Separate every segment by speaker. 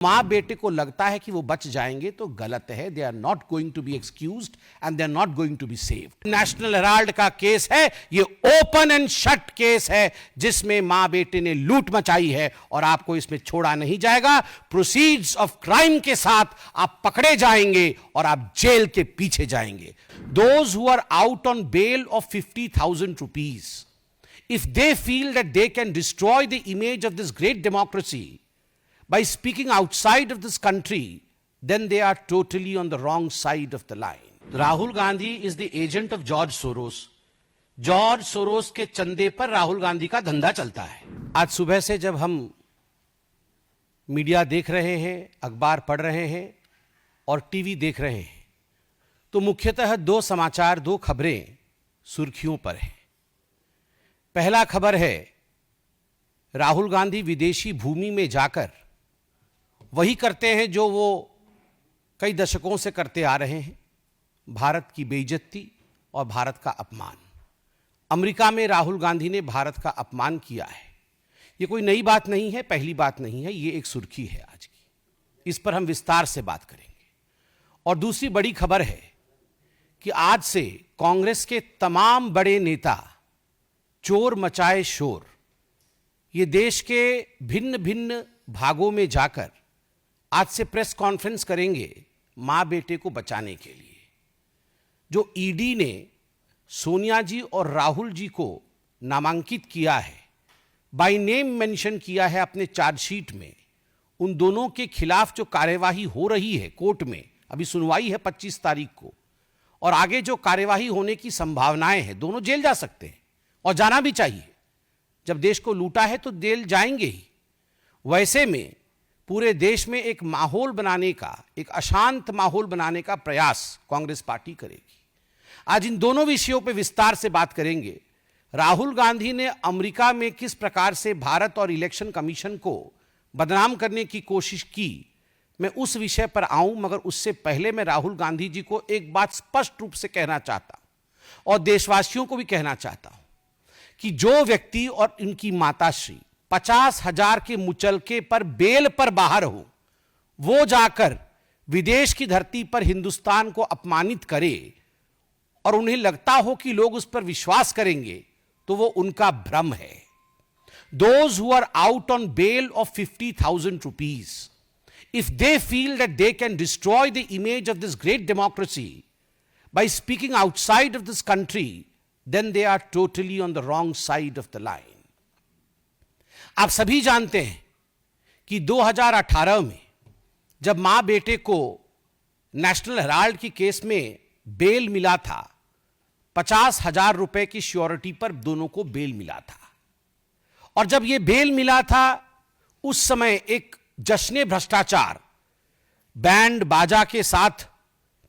Speaker 1: माँ बेटे को लगता है कि वो बच जाएंगे तो गलत है। They are not going to be excused and they are not going to be saved. National Herald का केस है, ये ओपन एंड शट केस है जिसमें माँ बेटे ने लूट मचाई है और आपको इसमें छोड़ा नहीं जाएगा। प्रोसीड्स ऑफ क्राइम के साथ आप पकड़े जाएंगे और आप जेल के पीछे जाएंगे। Those who are out on bail of 50,000 rupees, if they feel that they can destroy the image of this great democracy by speaking outside of this country, then they are totally on the wrong side of the line. Rahul Gandhi is the agent of George Soros. George Soros के चंदे पर राहुल गांधी का धंधा चलता है। आज सुबह से जब हम मीडिया देख रहे हैं, अखबार पढ़ रहे हैं और टीवी देख रहे हैं, तो मुख्यतः दो समाचार, दो खबरें सुर्खियों पर हैं। पहला खबर है, राहुल गांधी विदेशी भूमि में जाकर वही करते हैं जो वो कई दशकों से करते आ रहे हैं, भारत की बेइज्जती और भारत का अपमान। अमेरिका में राहुल गांधी ने भारत का अपमान किया है। ये कोई नई बात नहीं है, पहली बात नहीं है, ये एक सुर्खी है आज की। इस पर हम विस्तार से बात करेंगे। और दूसरी बड़ी खबर है कि आज से कांग्रेस के तमाम बड़े नेता चोर मचाए शोर, ये देश के भिन्न भिन्न भागों में जाकर आज से प्रेस कॉन्फ्रेंस करेंगे मां बेटे को बचाने के लिए। जो ईडी ने सोनिया जी और राहुल जी को नामांकित किया है, बाय नेम मेंशन किया है अपने चार्जशीट में, उन दोनों के खिलाफ जो कार्यवाही हो रही है कोर्ट में, अभी सुनवाई है 25 तारीख को, और आगे जो कार्यवाही होने की संभावनाएं हैं, दोनों जेल जा सकते हैं और जाना भी चाहिए। जब देश को लूटा है तो जेल जाएंगे ही। वैसे में पूरे देश में एक माहौल बनाने का, एक अशांत माहौल बनाने का प्रयास कांग्रेस पार्टी करेगी। आज इन दोनों विषयों पर विस्तार से बात करेंगे। राहुल गांधी ने अमेरिका में किस प्रकार से भारत और इलेक्शन कमीशन को बदनाम करने की कोशिश की, मैं उस विषय पर आऊं, मगर उससे पहले मैं राहुल गांधी जी को एक बात स्पष्ट रूप से कहना चाहता हूं और देशवासियों को भी कहना चाहता हूं कि जो व्यक्ति और इनकी माताश्री 50,000 के मुचलके पर बेल पर बाहर हो, वो जाकर विदेश की धरती पर हिंदुस्तान को अपमानित करे और उन्हें लगता हो कि लोग उस पर विश्वास करेंगे, तो वो उनका भ्रम है। Those who are out on bail of 50,000 rupees, if they feel that they can destroy the image of this great democracy by speaking outside of this country, then they are totally on the wrong side of the line. आप सभी जानते हैं कि 2018 में जब मां बेटे को नेशनल हेराल्ड की केस में बेल मिला था, 50,000 रुपए की श्योरिटी पर दोनों को बेल मिला था। और जब यह बेल मिला था, उस समय एक जश्न भ्रष्टाचार बैंड बाजा के साथ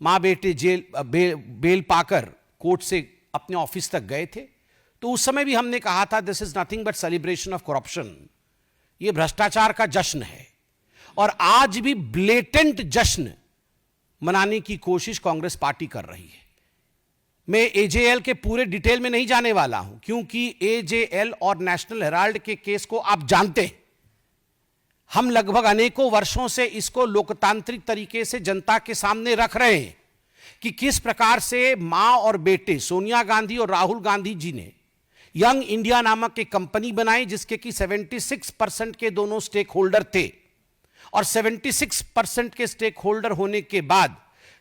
Speaker 1: मां बेटे बेल पाकर कोर्ट से अपने ऑफिस तक गए थे। तो उस समय भी हमने कहा था, this is nothing but celebration of corruption, यह भ्रष्टाचार का जश्न है। और आज भी ब्लेटेंट जश्न मनाने की कोशिश कांग्रेस पार्टी कर रही है। मैं एजेएल के पूरे डिटेल में नहीं जाने वाला हूं, क्योंकि एजेएल और नेशनल हेराल्ड के केस को आप जानते हैं। हम लगभग अनेकों वर्षों से इसको लोकतांत्रिक तरीके से जनता के सामने रख रहे हैं कि किस प्रकार से मां और बेटे सोनिया गांधी और राहुल गांधी जी ने यंग इंडिया नामक एक कंपनी बनाई, जिसके कि 76% के दोनों स्टेक होल्डर थे। और 76% के स्टेक होल्डर होने के बाद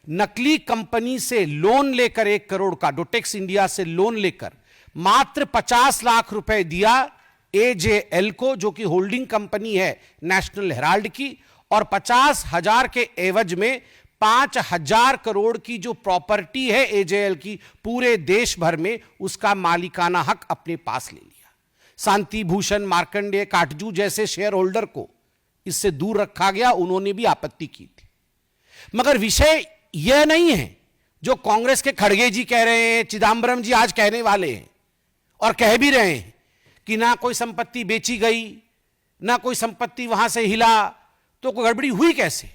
Speaker 1: नकली कंपनी से लोन लेकर 1 करोड़ का, डोटेक्स इंडिया से लोन लेकर मात्र 50 लाख रुपए दिया एजेएल को, जो कि होल्डिंग कंपनी है नेशनल हेराल्ड की, और 50,000 के एवज में 5,000 करोड़ की जो प्रॉपर्टी है एजेएल की, पूरे देश भर में उसका मालिकाना हक अपने पास ले लिया। शांति भूषण, मार्कंडेय, काटजू जैसे शेयर होल्डर को इससे दूर रखा गया, उन्होंने भी आपत्ति की थी। मगर विषय यह नहीं है जो कांग्रेस के खड़गे जी कह रहे हैं, चिदंबरम जी आज कहने वाले हैं और कह भी रहे हैं कि ना कोई संपत्ति बेची गई, ना कोई संपत्ति वहां से हिला, तो कोई गड़बड़ी हुई कैसे?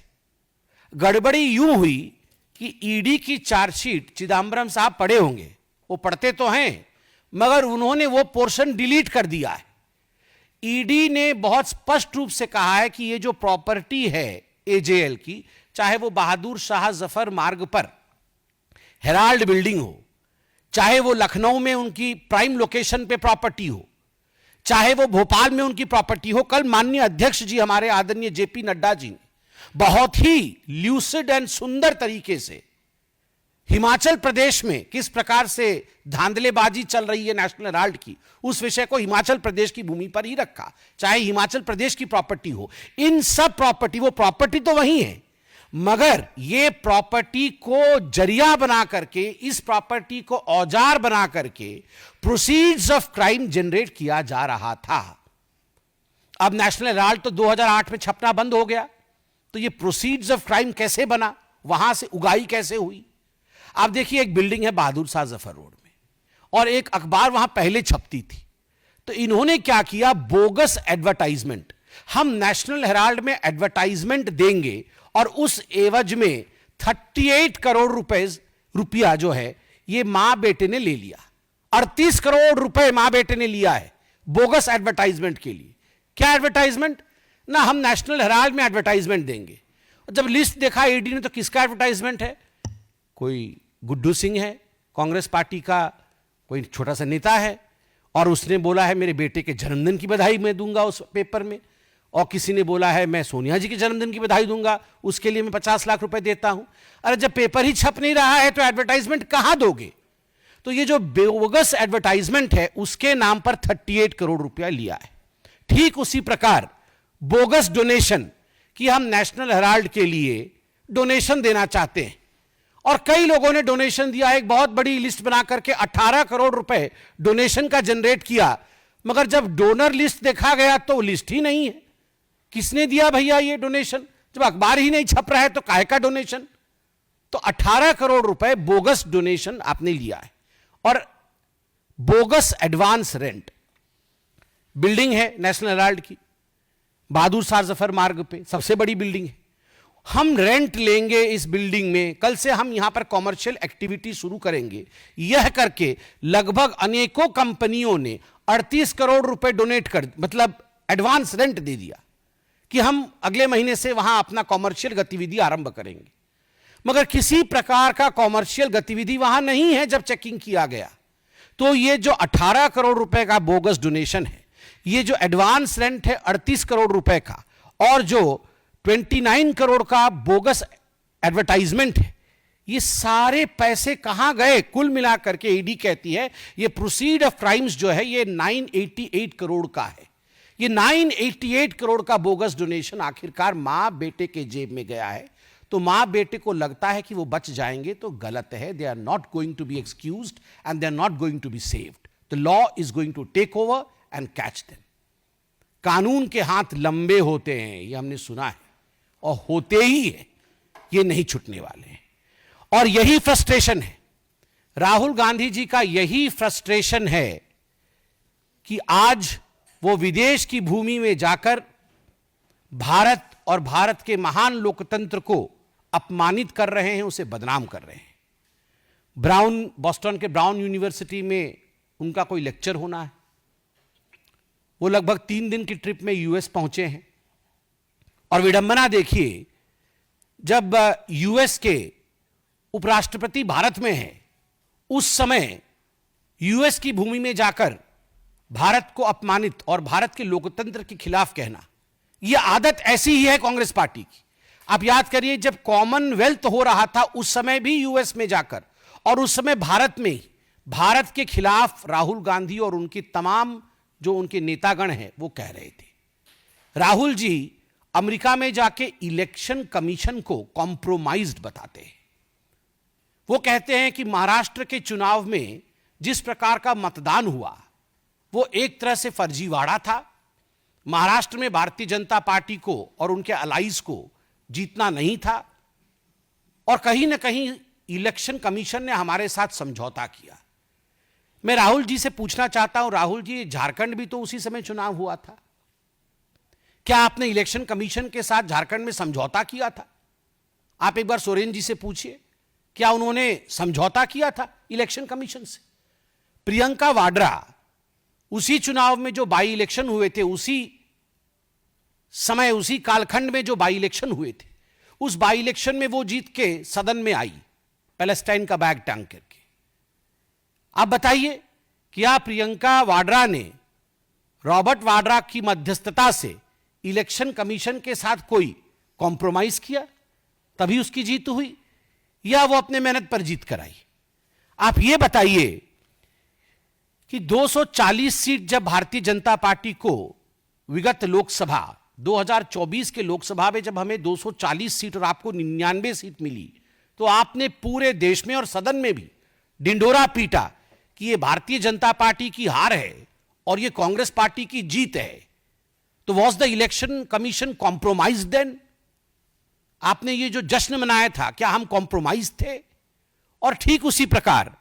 Speaker 1: गड़बड़ी यूं हुई कि ईडी की चार्जशीट चिदंबरम साहब पढ़े होंगे, वो पढ़ते तो हैं, मगर उन्होंने वो पोर्शन डिलीट कर दिया है। ईडी ने बहुत स्पष्ट रूप से कहा है कि ये जो प्रॉपर्टी है एजेएल की, चाहे वो बहादुर शाह जफर मार्ग पर हेराल्ड बिल्डिंग हो, चाहे वो लखनऊ में उनकी प्राइम लोकेशन पे प्रॉपर्टी हो, चाहे वो भोपाल में उनकी प्रॉपर्टी हो। कल माननीय अध्यक्ष जी हमारे आदरणीय जेपी नड्डा जी ने बहुत ही ल्यूसिड एंड सुंदर तरीके से हिमाचल प्रदेश में किस प्रकार से धांधलेबाजी चल रही है नेशनल हेराल्ड की, उस विषय को हिमाचल प्रदेश की भूमि पर ही रखा, चाहे हिमाचल प्रदेश की प्रॉपर्टी हो। इन सब प्रॉपर्टी, वो प्रॉपर्टी तो वही है, मगर ये प्रॉपर्टी को जरिया बना करके, इस प्रॉपर्टी को औजार बना करके प्रोसीड्स ऑफ क्राइम जनरेट किया जा रहा था। अब नेशनल हेराल्ड तो 2008 में छपना बंद हो गया, तो ये प्रोसीड्स ऑफ क्राइम कैसे बना, वहां से उगाई कैसे हुई? आप देखिए, एक बिल्डिंग है बहादुर शाह जफर रोड में और एक अखबार वहां पहले छपती थी, तो इन्होंने क्या किया, बोगस एडवर्टाइजमेंट, हम नेशनल हेराल्ड में एडवर्टाइजमेंट देंगे और उस एवज में 38 करोड़ रुपया जो है ये मां बेटे ने ले लिया। 38 करोड़ रुपए मां बेटे ने लिया है बोगस एडवर्टाइजमेंट के लिए। क्या एडवर्टाइजमेंट? ना हम नेशनल हेराल्ड में एडवर्टाइजमेंट देंगे। जब लिस्ट देखा ईडी ने तो किसका एडवर्टाइजमेंट है? कोई गुड्डू सिंह है, कांग्रेस पार्टी का कोई छोटा सा नेता है, और उसने बोला है मेरे बेटे के जन्मदिन की बधाई मैं दूंगा उस पेपर में, और किसी ने बोला है मैं सोनिया जी के जन्मदिन की बधाई दूंगा, उसके लिए मैं 50 लाख रुपए देता हूं। अरे जब पेपर ही छप नहीं रहा है तो एडवर्टाइजमेंट कहां दोगे? तो ये जो बोगस एडवर्टाइजमेंट है उसके नाम पर 38 करोड़ रुपया लिया है। ठीक उसी प्रकार बोगस डोनेशन कि हम नेशनल हेराल्ड के लिए डोनेशन देना चाहते हैं, और कई लोगों ने डोनेशन दिया। एक बहुत बड़ी लिस्ट बना करके 18 करोड़ रुपए डोनेशन का जनरेट किया, मगर जब डोनर लिस्ट देखा गया तो लिस्ट ही नहीं है। किसने दिया भैया ये डोनेशन? जब अखबार ही नहीं छप रहा है तो काहे का डोनेशन? तो 18 करोड़ रुपए बोगस डोनेशन आपने लिया है। और बोगस एडवांस रेंट, बिल्डिंग है नेशनल हेराल्ड की बहादुर शाह जफर मार्ग पे, सबसे बड़ी बिल्डिंग है, हम रेंट लेंगे इस बिल्डिंग में, कल से हम यहां पर कॉमर्शियल एक्टिविटी शुरू करेंगे, यह करके लगभग अनेकों कंपनियों ने 38 करोड़ रुपए डोनेट कर, मतलब एडवांस रेंट दे दिया कि हम अगले महीने से वहां अपना कॉमर्शियल गतिविधि आरंभ करेंगे। मगर किसी प्रकार का कॉमर्शियल गतिविधि वहां नहीं है। जब चेकिंग किया गया तो ये जो 18 करोड़ रुपए का बोगस डोनेशन है, ये जो एडवांस रेंट है 38 करोड़ रुपए का, और जो 29 करोड़ का बोगस एडवर्टाइजमेंट है, ये सारे पैसे कहां गए? कुल मिलाकर के ईडी कहती है ये प्रोसीड ऑफ क्राइम्स जो है ये 988 करोड़ का है। ये 988 करोड़ का बोगस डोनेशन आखिरकार मां बेटे के जेब में गया है। तो मां बेटे को लगता है कि वो बच जाएंगे, तो गलत है। They are not going to be excused and they are not going to be saved. The law is going to take over and catch them. कानून के हाथ लंबे होते हैं, ये हमने सुना है, और होते ही है, ये नहीं छूटने वाले हैं। और यही फ्रस्ट्रेशन है, राहुल गांधी जी का यही फ्रस्ट्रेशन है कि आज वो विदेश की भूमि में जाकर भारत और भारत के महान लोकतंत्र को अपमानित कर रहे हैं, उसे बदनाम कर रहे हैं। बॉस्टन के ब्राउन यूनिवर्सिटी में उनका कोई लेक्चर होना है, वो लगभग 3 दिन की ट्रिप में यूएस पहुंचे हैं। और विडंबना देखिए, जब यूएस के उपराष्ट्रपति भारत में है, उस समय यूएस की भूमि में जाकर भारत को अपमानित और भारत के लोकतंत्र के खिलाफ कहना, यह आदत ऐसी ही है कांग्रेस पार्टी की। आप याद करिए, जब कॉमनवेल्थ हो रहा था उस समय भी यूएस में जाकर, और उस समय भारत में ही भारत के खिलाफ राहुल गांधी और उनकी तमाम जो उनके नेतागण हैं वो कह रहे थे। राहुल जी अमेरिका में जाके इलेक्शन कमीशन को कॉम्प्रोमाइज्ड बताते हैं। वो कहते हैं कि महाराष्ट्र के चुनाव में जिस प्रकार का मतदान हुआ वो एक तरह से फर्जीवाड़ा था। महाराष्ट्र में भारतीय जनता पार्टी को और उनके अलाइज को जीतना नहीं था, और कहीं ना कहीं इलेक्शन कमीशन ने हमारे साथ समझौता किया। मैं राहुल जी से पूछना चाहता हूं, राहुल जी, झारखंड भी तो उसी समय चुनाव हुआ था, क्या आपने इलेक्शन कमीशन के साथ झारखंड में समझौता किया था? आप एक बार सोरेन जी से पूछिए, क्या उन्होंने समझौता किया था इलेक्शन कमीशन से? प्रियंका वाड्रा, उसी चुनाव में जो बाई इलेक्शन हुए थे, उसी समय उसी कालखंड में जो बाई इलेक्शन हुए थे, उस बाई इलेक्शन में वो जीत के सदन में आई पैलेस्टाइन का बैग टांग करके। आप बताइए, क्या प्रियंका वाड्रा ने रॉबर्ट वाड्रा की मध्यस्थता से इलेक्शन कमीशन के साथ कोई कॉम्प्रोमाइज किया तभी उसकी जीत हुई, या वो अपने मेहनत पर जीत कर आई? आप ये बताइए कि 240 सीट जब भारतीय जनता पार्टी को विगत लोकसभा 2024 के लोकसभा में जब हमें 240 सीट और आपको 99 सीट मिली, तो आपने पूरे देश में और सदन में भी डिंडोरा पीटा कि ये भारतीय जनता पार्टी की हार है और ये कांग्रेस पार्टी की जीत है। तो was the election commission compromise then? आपने ये जो जश्न मनाया था, क्या हम कॉम्प्रोमाइज थे? और ठीक उसी प्रकार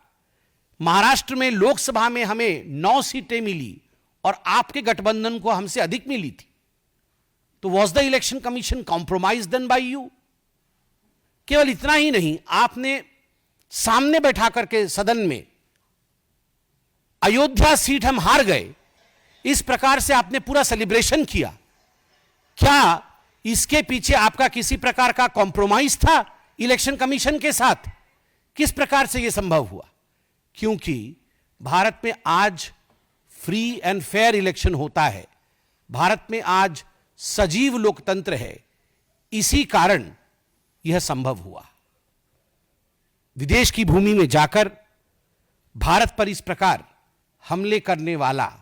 Speaker 1: महाराष्ट्र में लोकसभा में हमें 9 सीटें मिली और आपके गठबंधन को हमसे अधिक मिली थी। तो was the election commission compromise then by you? केवल इतना ही नहीं, आपने सामने बैठा करके सदन में अयोध्या सीट हम हार गए, इस प्रकार से आपने पूरा सेलिब्रेशन किया। क्या इसके पीछे आपका किसी प्रकार का कॉम्प्रोमाइज था इलेक्शन कमीशन के साथ? किस प्रकार से यह संभव हुआ? क्योंकि भारत में आज फ्री एंड फेयर इलेक्शन होता है, भारत में आज सजीव लोकतंत्र है, इसी कारण यह संभव हुआ। विदेश की भूमि में जाकर भारत पर इस प्रकार हमले करने वाला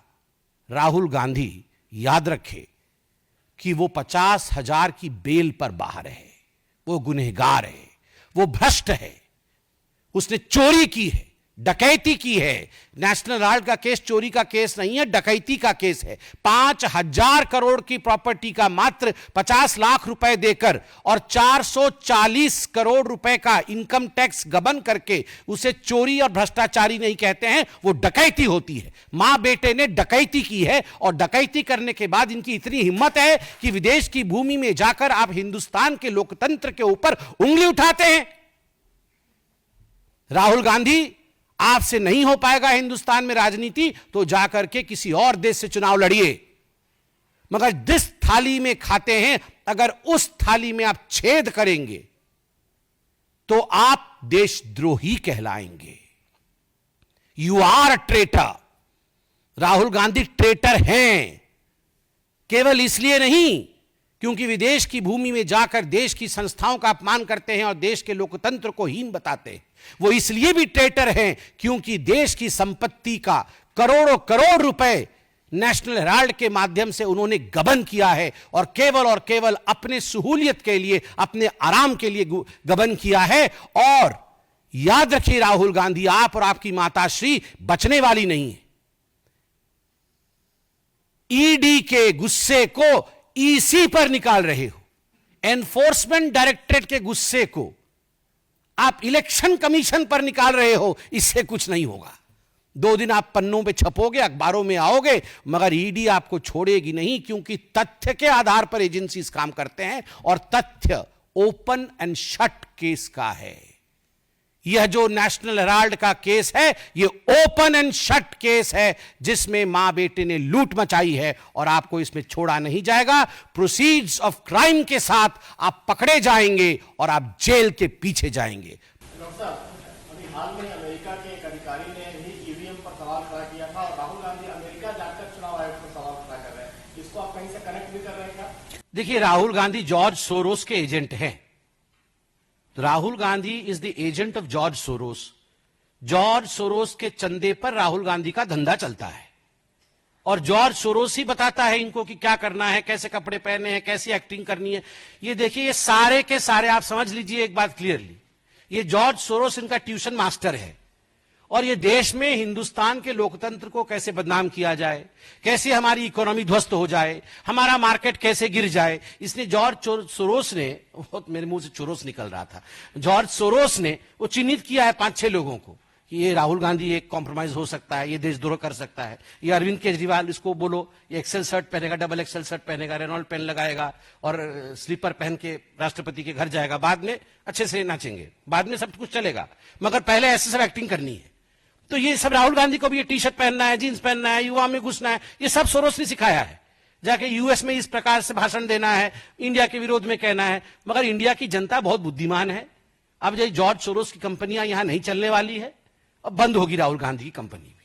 Speaker 1: राहुल गांधी याद रखे कि वो 50,000 की बेल पर बाहर है, वो गुनहगार है, वो भ्रष्ट है, उसने चोरी की है, डकैती की है। नेशनल हेराल्ड का केस चोरी का केस नहीं है, डकैती का केस है। 5,000 करोड़ की प्रॉपर्टी का मात्र 50 लाख रुपए देकर और 440 करोड़ रुपए का इनकम टैक्स गबन करके उसे चोरी और भ्रष्टाचारी नहीं कहते हैं, वो डकैती होती है। मां बेटे ने डकैती की है और डकैती करने के बाद इनकी इतनी हिम्मत है कि विदेश की भूमि में जाकर आप हिंदुस्तान के लोकतंत्र के ऊपर उंगली उठाते हैं। राहुल गांधी, आपसे नहीं हो पाएगा हिंदुस्तान में राजनीति, तो जाकर के किसी और देश से चुनाव लड़िए, मगर जिस थाली में खाते हैं अगर उस थाली में आप छेद करेंगे तो आप देशद्रोही कहलाएंगे। You are a traitor. Rahul Gandhi traitor हैं, केवल इसलिए नहीं क्योंकि विदेश की भूमि में जाकर देश की संस्थाओं का अपमान करते हैं और देश के लोकतंत्र को हीन बताते हैं, वो इसलिए भी ट्रेटर हैं क्योंकि देश की संपत्ति का करोड़ों करोड़ रुपए नेशनल हेराल्ड के माध्यम से उन्होंने गबन किया है और केवल अपने सहूलियत के लिए, अपने आराम के लिए गबन किया है। और याद रखिए राहुल गांधी, आप और आपकी माताश्री बचने वाली नहीं है। ईडी के गुस्से को ईसी पर निकाल रहे हो, एनफोर्समेंट डायरेक्टरेट के गुस्से को आप इलेक्शन कमीशन पर निकाल रहे हो। इससे कुछ नहीं होगा। 2 दिन आप पन्नों पे छपोगे, अखबारों में आओगे, मगर ईडी आपको छोड़ेगी नहीं, क्योंकि तथ्य के आधार पर एजेंसीज काम करते हैं और तथ्य ओपन एंड शट केस का है। यह जो नेशनल हेराल्ड का केस है, यह ओपन एंड शट केस है जिसमें मां बेटे ने लूट मचाई है और आपको इसमें छोड़ा नहीं जाएगा। प्रोसीड्स ऑफ क्राइम के साथ आप पकड़े जाएंगे और आप जेल के पीछे जाएंगे।
Speaker 2: डॉक्टर साहब, अभी हाल में अमेरिका के एक अधिकारी ने भी ईवीएम पर सवाल खड़ा किया था और राहुल गांधी अमेरिका जाकर चुनाव आयोग पर सवाल खड़ा कर रहे हैं। इसको आप कहीं से कनेक्ट भी कर रहे हैं क्या?
Speaker 1: देखिए, राहुल गांधी जॉर्ज सोरोस के एजेंट हैं। Rahul Gandhi is the agent of George Soros. George Soros के चंदे पर राहुल गांधी का धंधा चलता है और जॉर्ज सोरोस ही बताता है इनको कि क्या करना है, कैसे कपड़े पहने हैं, कैसी एक्टिंग करनी है। ये देखिए, ये सारे के सारे आप समझ लीजिए एक बात क्लियरली, ये जॉर्ज सोरोस इनका ट्यूशन मास्टर है और ये देश में हिंदुस्तान के लोकतंत्र को कैसे बदनाम किया जाए, कैसे हमारी इकोनॉमी ध्वस्त हो जाए, हमारा मार्केट कैसे गिर जाए, इसने जॉर्ज सोरोस ने, बहुत मेरे मुंह से चोरोस निकल रहा था, जॉर्ज सोरोस ने वो चिन्हित किया है 5-6 लोगों को कि ये राहुल गांधी एक कॉम्प्रोमाइज हो सकता है, ये देशद्रोह कर सकता है। ये अरविंद केजरीवाल, इसको बोलो ये एक्सेल शर्ट पहनेगा, डबल एक्सेल शर्ट पहनेगा, रेनॉल्ड पेन लगाएगा और स्लीपर पहन के राष्ट्रपति के घर जाएगा, बाद में अच्छे से नाचेंगे, बाद में सब कुछ चलेगा, मगर पहले ऐसे सब एक्टिंग करनी है। तो ये सब राहुल गांधी को भी ये टी शर्ट पहनना है, जींस पहनना है, युवा में घुसना है, ये सब सोरोस ने सिखाया है। जाके यूएस में इस प्रकार से भाषण देना है, इंडिया के विरोध में कहना है। मगर इंडिया की जनता बहुत बुद्धिमान है। अब जय जॉर्ज सोरोस की कंपनियां यहां नहीं चलने वाली है, अब बंद होगी राहुल गांधी की कंपनी भी।